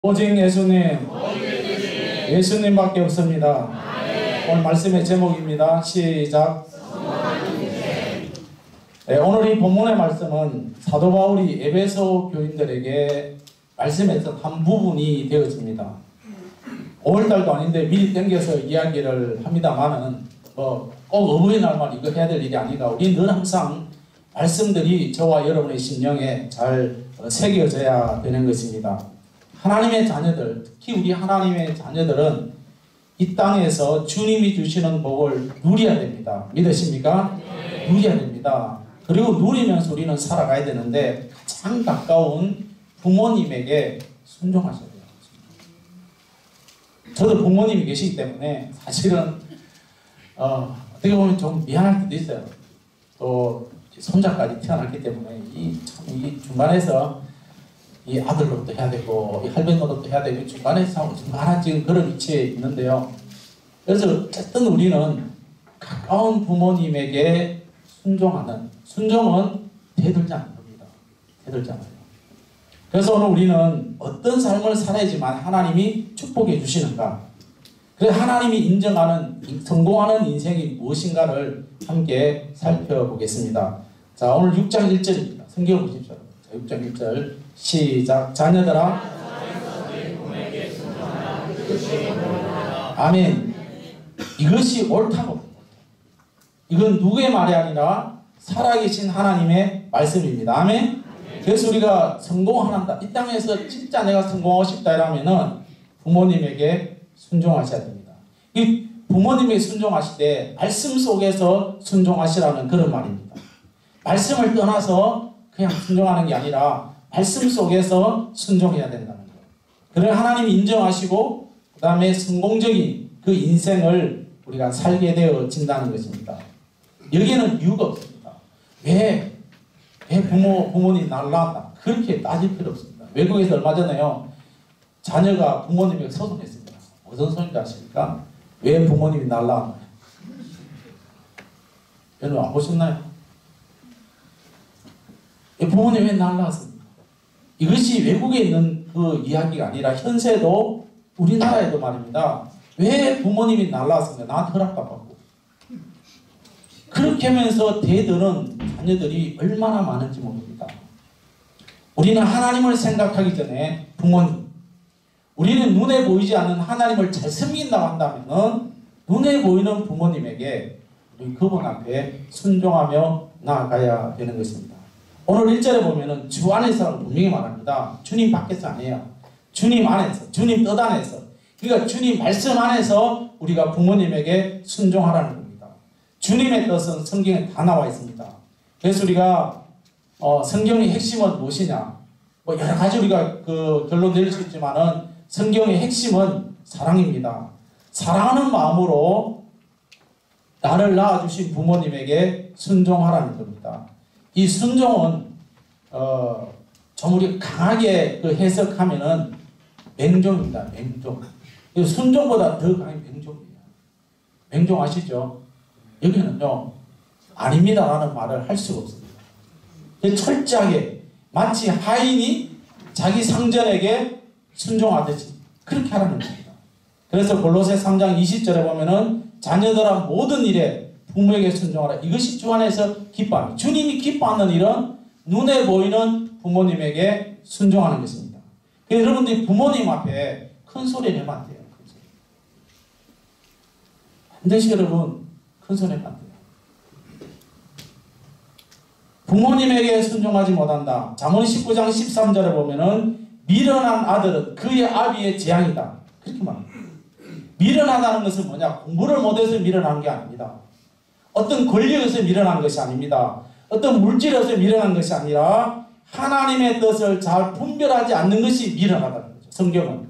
오직 예수님, 예수님밖에 없습니다. 오늘 말씀의 제목입니다. 시작. 네, 오늘 이 본문의 말씀은 사도 바울이 에베소 교인들에게 말씀했던 한 부분이 되어집니다. 5월달도 아닌데 미리 땡겨서 이야기를 합니다만은 꼭 어버이날만 이거 해야 될 일이 아니라 우리 늘 항상 말씀들이 저와 여러분의 심령에 잘 새겨져야 되는 것입니다. 하나님의 자녀들, 특히 우리 하나님의 자녀들은 이 땅에서 주님이 주시는 복을 누려야 됩니다. 믿으십니까? 네. 누려야 됩니다. 그리고 누리면서 우리는 살아가야 되는데 가장 가까운 부모님에게 순종하셔야 돼요. 저도 부모님이 계시기 때문에 사실은 어떻게 보면 좀 미안할 때도 있어요. 또 손자까지 태어났기 때문에 이 중간에서 이 아들 노릇도 해야 되고 이 할머니 노릇도 해야 되고 중간에서 중간한 지금 그런 위치에 있는데요. 그래서 어쨌든 우리는 가까운 부모님에게 순종은 대들지 않는 겁니다. 대들지 않아요. 그래서 오늘 우리는 어떤 삶을 살아야지만 하나님이 축복해 주시는가, 그래서 하나님이 인정하는 성공하는 인생이 무엇인가를 함께 살펴보겠습니다. 자, 오늘 6장 1절입니다. 성경을 보십시오. 자, 6장 1절 시작. 자녀들아, 아멘. 이것이 옳다고. 이건 누구의 말이 아니라 살아계신 하나님의 말씀입니다. 아멘. 그래서 우리가 성공한다, 이 땅에서 진짜 내가 성공하고 싶다 이러면은 부모님에게 순종하셔야 됩니다. 이 부모님에게 순종하실 때 말씀 속에서 순종하시라는 그런 말입니다. 말씀을 떠나서 그냥 순종하는 게 아니라 말씀 속에서 순종해야 된다는 거예요. 그래 하나님이 인정하시고 그 다음에 성공적인 그 인생을 우리가 살게 되어진다는 것입니다. 여기에는 이유가 없습니다. 왜 부모님 나를 낳았다, 그렇게 따질 필요 없습니다. 외국에서 얼마 전에요, 자녀가 부모님에게 소송했습니다. 무슨 소리인지 아십니까? 왜 부모님이 나를 낳았나요? 여러분 안 보셨나요? 부모님이 왜 나를 낳았습니까? 이것이 외국에 있는 그 이야기가 아니라 현세도 우리나라에도 말입니다. 왜 부모님이 나를 낳았습니까? 나한테 허락도 받고. 그렇게 하면서 대들은 자녀들이 얼마나 많은지 모릅니다. 우리는 하나님을 생각하기 전에 부모님, 우리는 눈에 보이지 않는 하나님을 잘 섬긴다고 한다면 눈에 보이는 부모님에게 우리 그분 앞에 순종하며 나아가야 되는 것입니다. 오늘 1절에 보면은 주 안에서라고 분명히 말합니다. 주님 밖에서 아니에요. 주님 안에서, 주님 뜻 안에서. 그러니까 주님 말씀 안에서 우리가 부모님에게 순종하라는 겁니다. 주님의 뜻은 성경에 다 나와 있습니다. 그래서 우리가 성경의 핵심은 무엇이냐? 뭐 여러 가지 우리가 그 결론 내릴 수 있지만은 성경의 핵심은 사랑입니다. 사랑하는 마음으로 나를 낳아주신 부모님에게 순종하라는 겁니다. 이 순종은 좀 우리 강하게 그 해석하면은 맹종입니다. 맹종. 순종보다 더 강한 맹종이에요. 맹종 아시죠? 여기는요, 아닙니다라는 말을 할 수가 없습니다. 철저하게 마치 하인이 자기 상전에게 순종하듯이 그렇게 하라는 겁니다. 그래서 골로새 3장 20절에 보면은 자녀들아 모든 일에 부모에게 순종하라. 이것이 주 안에서 기뻐합니다. 주님이 기뻐하는 일은 눈에 보이는 부모님에게 순종하는 것입니다. 그래서 여러분들이 부모님 앞에 큰 소리 내면 안 돼요. 반드시 여러분 큰 소리 내면 안 돼요. 부모님에게 순종하지 못한다. 잠언 19장 13절에 보면은 미련한 아들은 그의 아비의 재앙이다, 그렇게 말합니다. 미련하다는 것은 뭐냐? 공부를 못해서 미련한 게 아닙니다. 어떤 권력에서 미련한 것이 아닙니다. 어떤 물질에서 미련한 것이 아니라 하나님의 뜻을 잘 분별하지 않는 것이 미련하다는 거죠. 성경은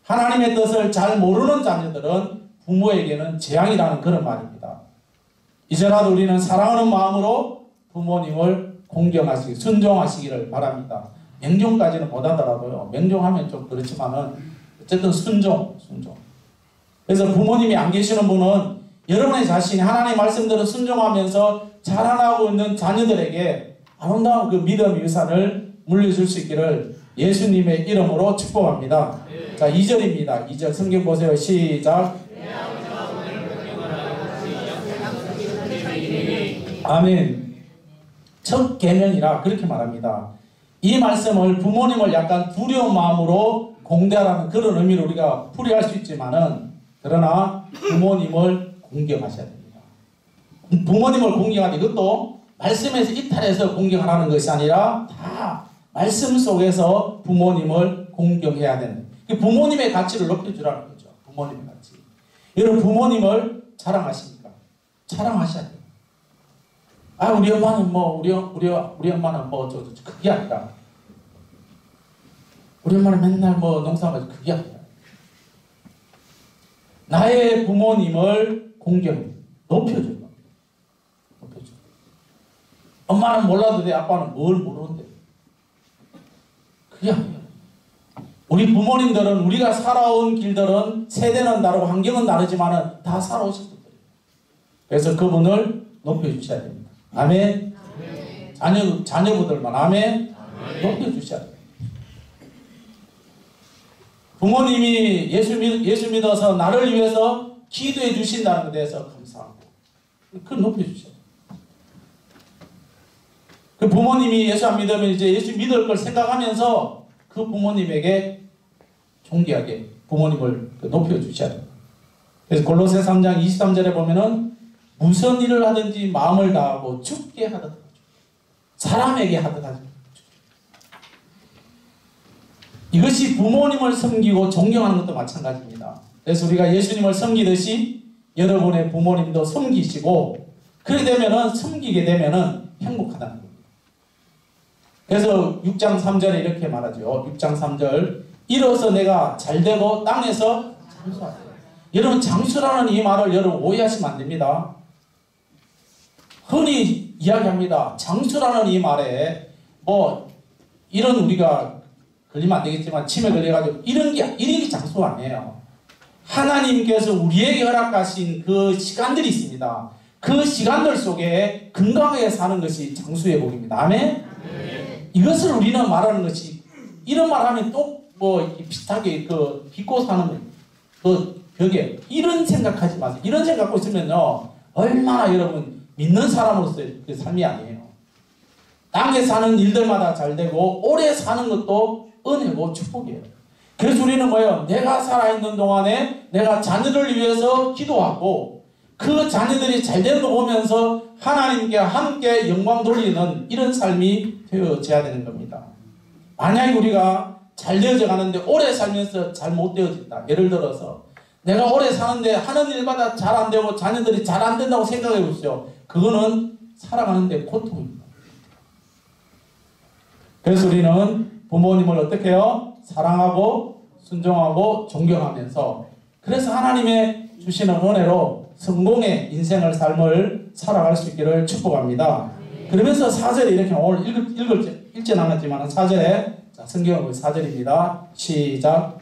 하나님의 뜻을 잘 모르는 자녀들은 부모에게는 재앙이라는 그런 말입니다. 이제라도 우리는 사랑하는 마음으로 부모님을 공경하시기, 순종하시기를 바랍니다. 맹종까지는 못하더라도요, 맹종하면 좀 그렇지만은 어쨌든 순종. 그래서 부모님이 안 계시는 분은 여러분의 자신이 하나님의 말씀대로 순종하면서 자라나고 있는 자녀들에게 아름다운 그 믿음의 유산을 물려줄 수 있기를 예수님의 이름으로 축복합니다. 자, 2절입니다. 2절 성경 보세요. 시작. 아멘. 첫 계명이라 그렇게 말합니다. 이 말씀을 부모님을 약간 두려운 마음으로 공대하라는 그런 의미로 우리가 풀이할 수 있지만은, 그러나 부모님을 공경하셔야 됩니다. 부모님을 공경하는 이것도 말씀에서 이탈해서 공경하라는 것이 아니라 다 말씀 속에서 부모님을 공경해야 되는, 부모님의 가치를 높여주라는 거죠. 부모님의 가치. 여러분 부모님을 자랑하십니까? 자랑하셔야 돼요. 아, 우리 엄마는 뭐, 우리 엄마는 뭐, 그게 아니라. 우리 엄마는 맨날 뭐, 농사하면서 그게 아니라. 나의 부모님을 공경해. 높여줘요. 높여줘. 엄마는 몰라도 돼. 아빠는 뭘 모르는데. 그게 아니야. 우리 부모님들은 우리가 살아온 길들은 세대는 다르고 환경은 다르지만 다 살아오신 분들이에요. 그래서 그분을 높여주셔야 됩니다. 아멘. 자녀분들만 아멘. 높여주셔야 돼요. 부모님이 예수 믿어서 나를 위해서 기도해 주신다는 것에 대해서 감사하고, 그걸 높여주셔야 돼요. 그 부모님이 예수 안 믿으면 이제 예수 믿을 걸 생각하면서 그 부모님에게 존귀하게 부모님을 높여주셔야 됩니다. 그래서 골로새 3장 23절에 보면은 무슨 일을 하든지 마음을 다하고 죽게 하듯 하죠. 사람에게 하듯 하죠. 이것이 부모님을 섬기고 존경하는 것도 마찬가지입니다. 그래서 우리가 예수님을 섬기듯이 여러분의 부모님도 섬기시고, 그렇게 되면은 섬기게 되면은 행복하다는 겁니다. 그래서 6장 3절에 이렇게 말하죠. 6장 3절. 이로써 내가 잘되고 땅에서 장수하리라. 여러분 장수라는 이 말을 여러분 오해하시면 안 됩니다. 흔히 이야기합니다. 장수라는 이 말에 뭐 이런 우리가 걸리면 안 되겠지만 치매 걸려가지고 이런 게 장수가 아니에요. 하나님께서 우리에게 허락하신 그 시간들이 있습니다. 그 시간들 속에 건강하게 사는 것이 장수의 복입니다. 아멘? 이것을 우리는 말하는 것이, 이런 말하면 또 뭐 비슷하게 그 빚고 사는 그 벽에 이런 생각하지 마세요. 이런 생각 갖고 있으면요 얼마나 여러분 믿는 사람으로서의 그 삶이 아니에요. 땅에 사는 일들마다 잘 되고 오래 사는 것도 은혜고 축복이에요. 그래서 우리는 뭐예요? 내가 살아있는 동안에 내가 자녀를 위해서 기도하고 그 자녀들이 잘 되는 거 보면서 하나님께 함께 영광 돌리는 이런 삶이 되어져야 되는 겁니다. 만약에 우리가 잘 되어져 가는데 오래 살면서 잘 못 되어진다. 예를 들어서 내가 오래 사는데 하는 일마다 잘 안 되고 자녀들이 잘 안 된다고 생각해 보십시오. 그거는 살아가는데 고통입니다. 그래서 우리는 부모님을 어떻게 해요? 사랑하고 순종하고 존경하면서, 그래서 하나님의 주시는 은혜로 성공의 인생을 삶을 살아갈 수 있기를 축복합니다. 그러면서 4절에 이렇게 오늘 읽지 않았지만 4절에 성경은 4절입니다. 시작.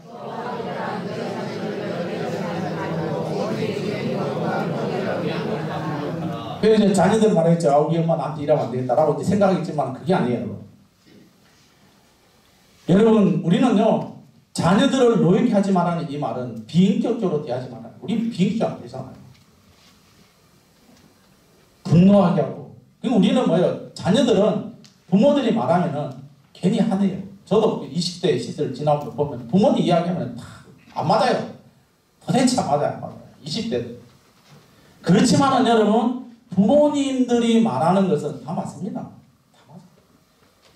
그래서 이제 자녀들 말했죠. 우리 엄마 나한테 이러면 안 되겠다라고 이제 생각했지만 그게 아니에요. 여러분 우리는요 자녀들을 노엽게 하지 말라는 이 말은 비인격적으로 대하지 말아요. 우리 비인격적으로 안 되잖아요. 분노하게 하고. 그리고 우리는 뭐예요? 자녀들은 부모들이 말하면은 괜히 하네요. 저도 20대 시절 지나고 보면 부모님 이야기하면 다 안 맞아요. 도대체 안 맞아요. 안 맞아요. 20대. 그렇지만은 여러분 부모님들이 말하는 것은 다 맞습니다. 다 맞아요.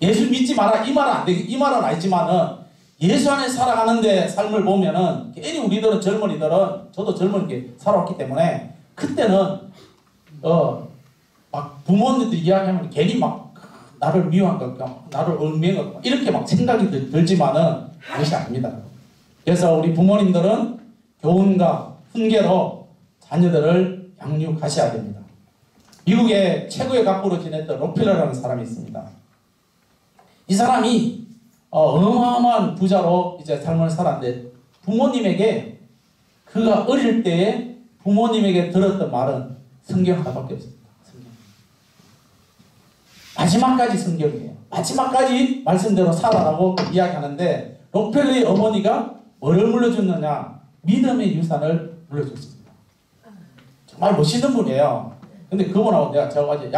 예수 믿지 마라 이 말은 안 되겠, 이 말은 아니지만은 예수 안에 살아가는데 삶을 보면은 괜히 우리들은 젊은이들은 저도 젊은 게 살아왔기 때문에 그때는 막 부모님들 이야기하면 괜히 막 나를 미워한 것 같고 나를 얽매인 것 같고 이렇게 막 생각이 들지만은 그것이 아닙니다. 그래서 우리 부모님들은 교훈과 훈계로 자녀들을 양육하셔야 됩니다. 미국의 최고의 각부로 지냈던 록펠러라는 사람이 있습니다. 이 사람이 어마어마한 부자로 이제 삶을 살았는데 부모님에게 그가 어릴 때에 부모님에게 들었던 말은 성경 하나밖에 없습니다. 성경. 마지막까지 성경이에요. 마지막까지 말씀대로 살아라고 이야기하는데 록펠러의 어머니가 뭐를 물려줬느냐? 믿음의 유산을 물려줬습니다. 정말 멋있는 분이에요. 근데 그분하고 내가 저까지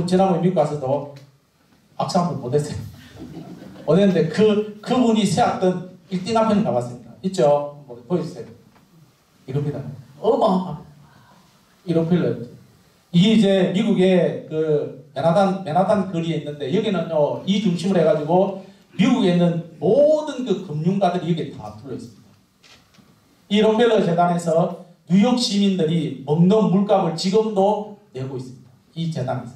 지난번에 미국 가서도 악수 한번 못했어요. 못했는데 그분이 세웠던 1등 앞에는 가봤습니다. 있죠? 보여주세요. 이겁니다. 이 록펠러. 이게 이제 미국의 그 맨하탄 거리에 있는데 여기는요 이 중심을 해가지고 미국에 있는 모든 그 금융가들이 여기에 다 들어 있습니다. 이 록펠러 재단에서 뉴욕 시민들이 먹는 물값을 지금도 내고 있습니다. 이 재단에서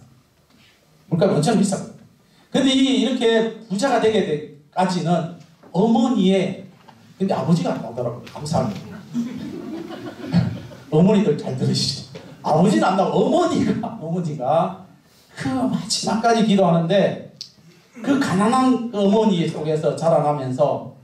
물값이 엄청 비쌉니다. 근데 이렇게 부자가 되게 까지는 어머니의 근데 아버지가 안 나오더라고요. 감사합니다. 어머니들 잘 들으시죠. 아버지는 안 나오고 어머니가 그 마지막까지 기도하는데 그 가난한 어머니 속에서 자라나면서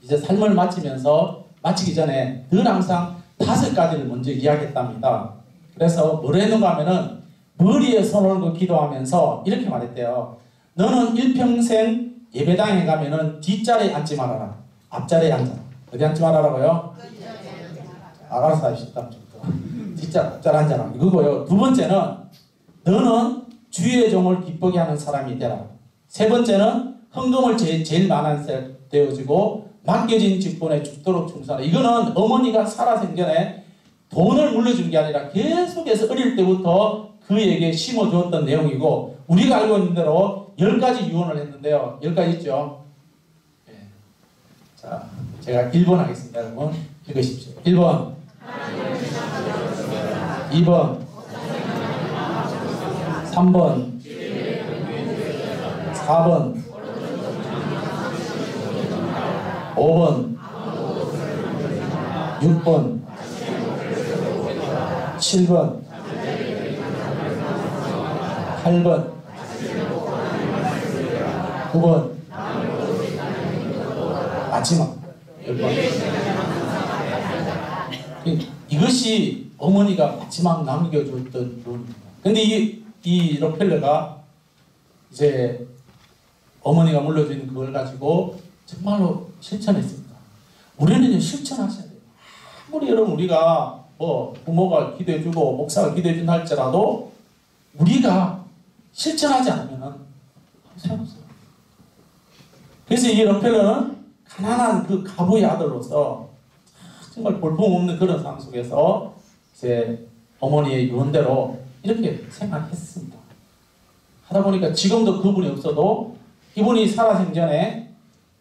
이제 삶을 마치기 전에 늘 항상 5가지를 먼저 이야기했답니다. 그래서 뭘 했는가 하면은 머리에 손을 얹고 기도하면서 이렇게 말했대요. 너는 일평생 예배당에 가면은 뒷자리에 앉지 말아라. 앞자리에 앉아. 어디 앉지 말아라고요? 알아서 하시다. 앞자리에 앉아라. 이거고요. 두 번째는 너는 주의 종을 기쁘게 하는 사람이 되라. 세 번째는 헌금을 제일 많은 되어지고 맡겨진 직분에 죽도록 충성하라. 이거는 어머니가 살아생전에 돈을 물려준 게 아니라 계속해서 어릴 때부터 그에게 심어주었던 내용이고 우리가 알고 있는 대로 10가지 유언을 했는데요. 10가지 있죠? 네. 자, 제가 1번 하겠습니다. 여러분 읽으십시오. 1번 2번 3번 4번 5번 6번 7번 8번 9번 마지막 10번. 이것이 어머니가 마지막 남겨줬던 룰입니다. 근데 이 록펠러가 이제 어머니가 물려준 그걸 가지고 정말로 실천했습니다. 우리는 실천하셔야 돼요. 아무리 여러분 우리가 부모가 기도해주고 목사가 기도해준다 할지라도 우리가 실천하지 않으면 소용없어요. 그래서 이 록펠러는 가난한 그 가부의 아들로서 정말 볼품없는 그런 상황 속에서 이제 어머니의 유언대로 이렇게 생활했습니다. 하다 보니까 지금도 그분이 없어도 이분이 살아생전에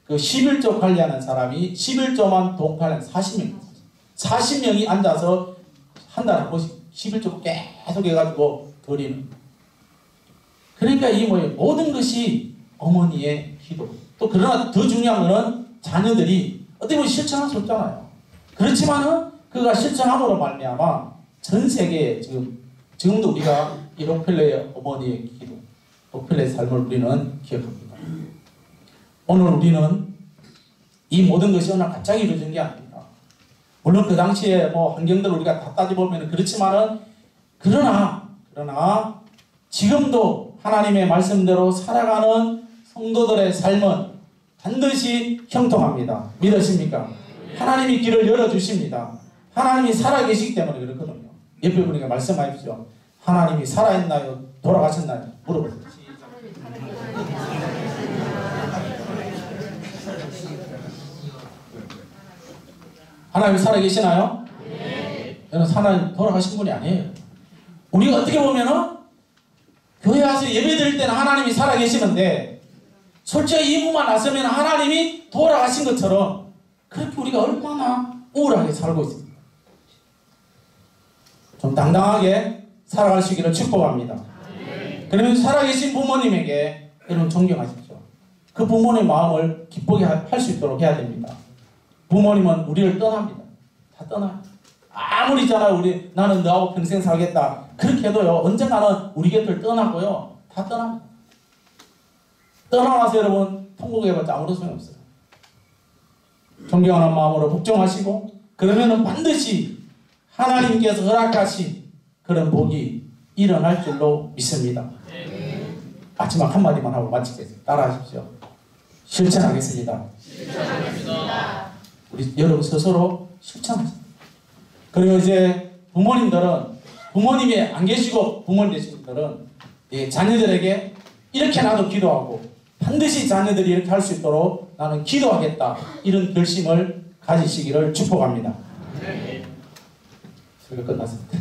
그 11조 관리하는 사람이 11조만 동관하는 40명이 앉아서 한 달에 한 번씩 11조 계속 해가지고 드리는. 그러니까 이 모든 것이 어머니의 기도. 또 그러나 더 중요한 것은 자녀들이 어떻게 보면 실천할 수 없잖아요. 그렇지만은 그가 실천함으로 말미암아 전 세계에 지금도 우리가 이 록펠러의 어머니의 기도, 록펠러의 삶을 우리는 기억합니다. 오늘 우리는 이 모든 것이 오늘 갑자기 이루어진 게 아닙니다. 물론 그 당시에 환경들을 우리가 다 따져보면 그렇지만은 그러나 지금도 하나님의 말씀대로 살아가는 성도들의 삶은 반드시 형통합니다. 믿으십니까? 하나님이 길을 열어주십니다. 하나님이 살아계시기 때문에 그렇거든요. 옆에 분에게 말씀하십시오. 하나님이 살아있나요? 돌아가셨나요? 물어보세요. 하나님이 살아계시나요? 네. 여러분 하나님 돌아가신 분이 아니에요. 우리가 어떻게 보면은 교회 와서 예배 드릴 때는 하나님이 살아계시는데 솔직히 이 부분만 나서면 하나님이 돌아가신 것처럼 그렇게 우리가 얼마나 우울하게 살고 있습니다. 좀 당당하게 살아가시기를 축복합니다. 그러면 살아계신 부모님에게 여러분 존경하십시오. 그 부모님의 마음을 기쁘게 할 수 있도록 해야 됩니다. 부모님은 우리를 떠납니다. 다 떠나요. 아무리 있잖아요. 나는 너하고 평생 살겠다. 그렇게 해도요. 언젠가는 우리 곁을 떠나고요. 다 떠납니다. 떠나와서 여러분 통곡해봤자 아무런 소용이 없어요. 존경하는 마음으로 복종하시고 그러면은 반드시 하나님께서 허락하신 그런 복이 일어날 줄로 믿습니다. 마지막 한마디만 하고 마치겠습니다. 따라하십시오. 실천하겠습니다. 우리 여러분 스스로 실천하십시오. 그리고 이제 부모님이 안 계시고 부모님 되신 분들은 자녀들에게 이렇게 나도 기도하고 반드시 자녀들이 이렇게 할 수 있도록 나는 기도하겠다, 이런 결심을 가지시기를 축복합니다. 설교 끝났습니다.